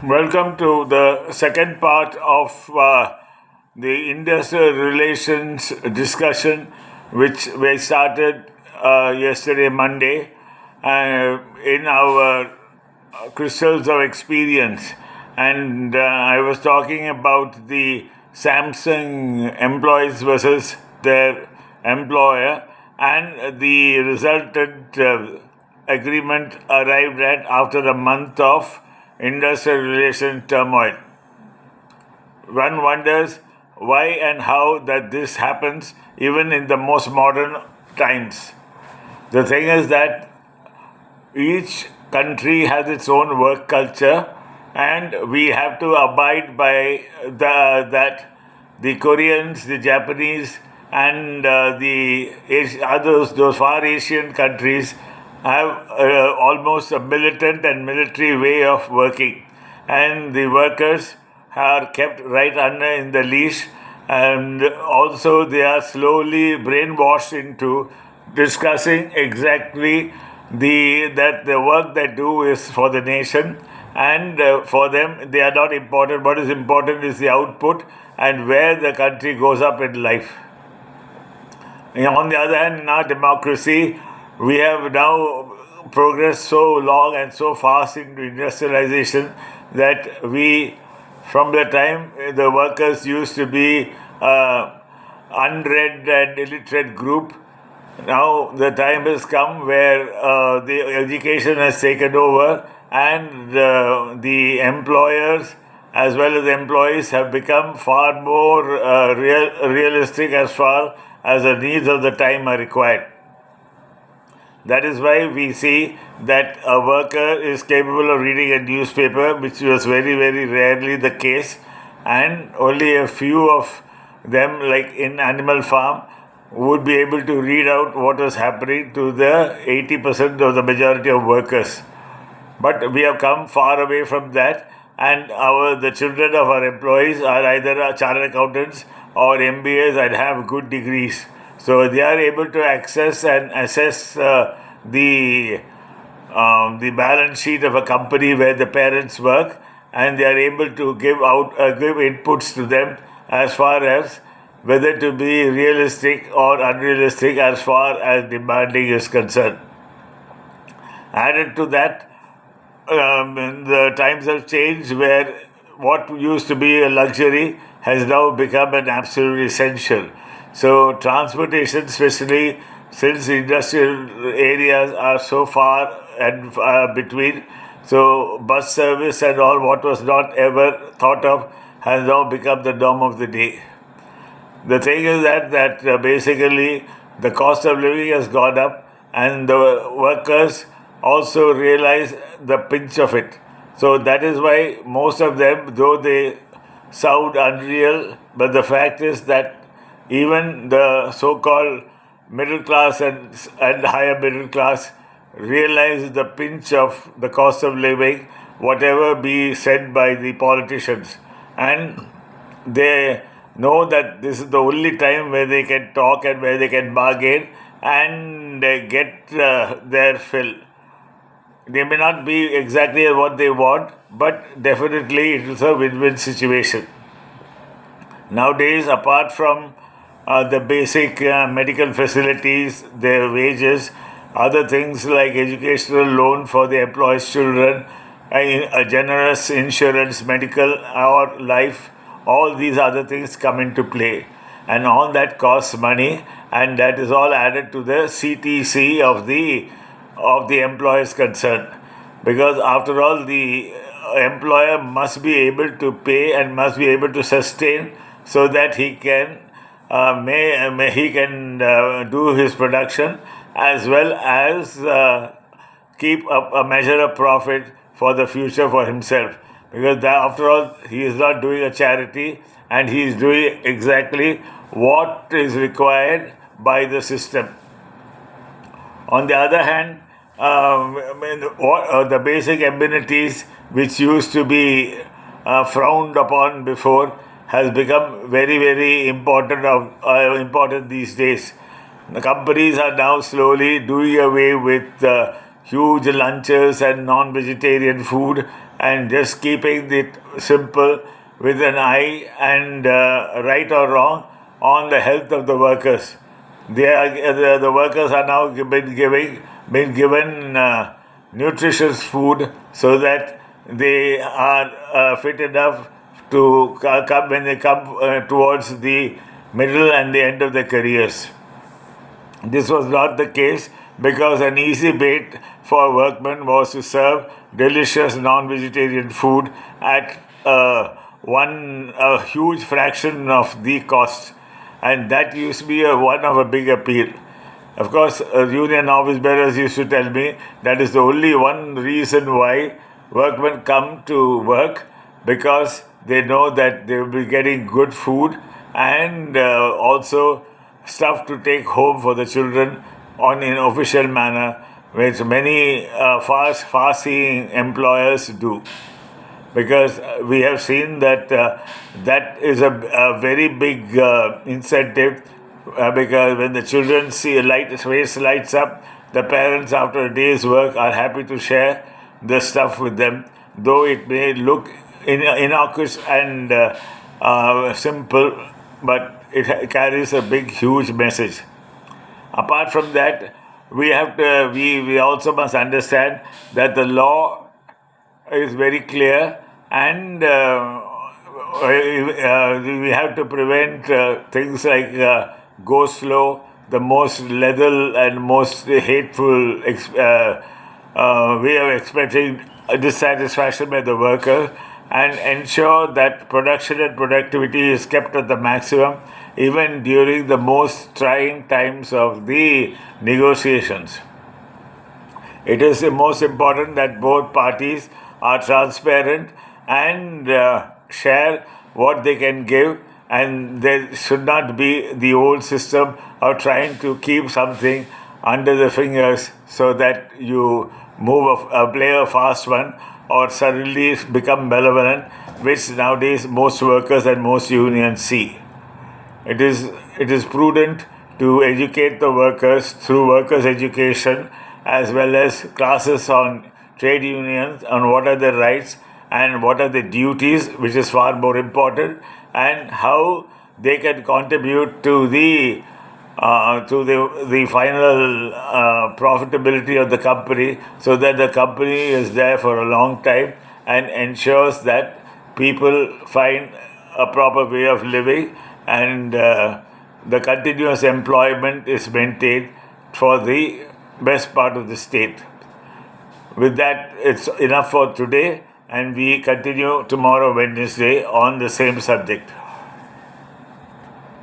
Welcome to the second part of the industrial relations discussion, which we started yesterday, Monday, in our crystals of experience. And I was talking about the Samsung employees versus their employer, and the resultant agreement arrived at after a month of industrial relation turmoil. One wonders why and how that this happens even in the most modern times. The thing is that each country has its own work culture, and we have to abide by that the Koreans, the Japanese, and the others, those far Asian countries, have almost a militant and military way of working, and the workers are kept right under in the leash, and also they are slowly brainwashed into discussing exactly the work they do is for the nation, and for them they are not important. What is important is the output and where the country goes up in life. On the other hand, in our democracy, we have now progressed so long and so fast into industrialization that we, from the time the workers used to be unread and illiterate group, now the time has come where the education has taken over, and the employers as well as employees have become far more realistic as far as the needs of the time are required. That is why we see that a worker is capable of reading a newspaper, which was very, very rarely the case, and only a few of them, like in Animal Farm, would be able to read out what was happening to the 80% of the majority of workers. But we have come far away from that, and the children of our employees are either chartered accountants or MBAs and have good degrees. So they are able to access and assess the balance sheet of a company where the parents work, and they are able to give inputs to them as far as whether to be realistic or unrealistic as far as demanding is concerned. Added to that, the times have changed where what used to be a luxury has now become an absolute essential. So, transportation, especially since industrial areas are so far and between, so bus service and all what was not ever thought of has now become the norm of the day. The thing is that basically the cost of living has gone up, and the workers also realize the pinch of it. So that is why most of them, though they sound unreal, but the fact is that even the so-called middle class and higher middle class realize the pinch of the cost of living, whatever be said by the politicians. And they know that this is the only time where they can talk and where they can bargain and get their fill. They may not be exactly what they want, but definitely it is a win-win situation. Nowadays, apart from the basic medical facilities, their wages, other things like educational loan for the employees' children, a generous insurance, medical or life, all these other things come into play. And all that costs money, and that is all added to the CTC of the employer's concern. Because after all, the employer must be able to pay and must be able to sustain so that he can he can do his production as well as keep a measure of profit for the future for himself. Because after all, he is not doing a charity, and he is doing exactly what is required by the system. On the other hand, the basic amenities which used to be frowned upon before has become very, very important these days. The companies are now slowly doing away with huge lunches and non-vegetarian food, and just keeping it simple with an eye and right or wrong on the health of the workers. The workers are now been given nutritious food so that they are fit enough to come when they come towards the middle and the end of their careers. This was not the case because an easy bait for workmen was to serve delicious non-vegetarian food at a huge fraction of the cost, and that used to be one of a big appeal. Of course, union office bearers used to tell me that is the only one reason why workmen come to work, because they know that they will be getting good food and also stuff to take home for the children on an official manner, which many far-seeing employers do. Because we have seen that that is a very big incentive, because when the children see a face lights up, the parents after a day's work are happy to share the stuff with them, though it may look innocuous and simple, but it carries a big, huge message. Apart from that, we also must understand that the law is very clear, and we have to prevent things like go slow, the most lethal and most hateful way of expressing dissatisfaction by the worker, and ensure that production and productivity is kept at the maximum even during the most trying times of the negotiations. It is most important that both parties are transparent and share what they can give, and there should not be the old system of trying to keep something under the fingers so that you play a fast one or suddenly become malevolent, which nowadays most workers and most unions see. It is prudent to educate the workers through workers' education, as well as classes on trade unions, on what are their rights and what are the duties, which is far more important, and how they can contribute to the final profitability of the company, so that the company is there for a long time and ensures that people find a proper way of living, and the continuous employment is maintained for the best part of the state. With that, it's enough for today, and we continue tomorrow, Wednesday, on the same subject.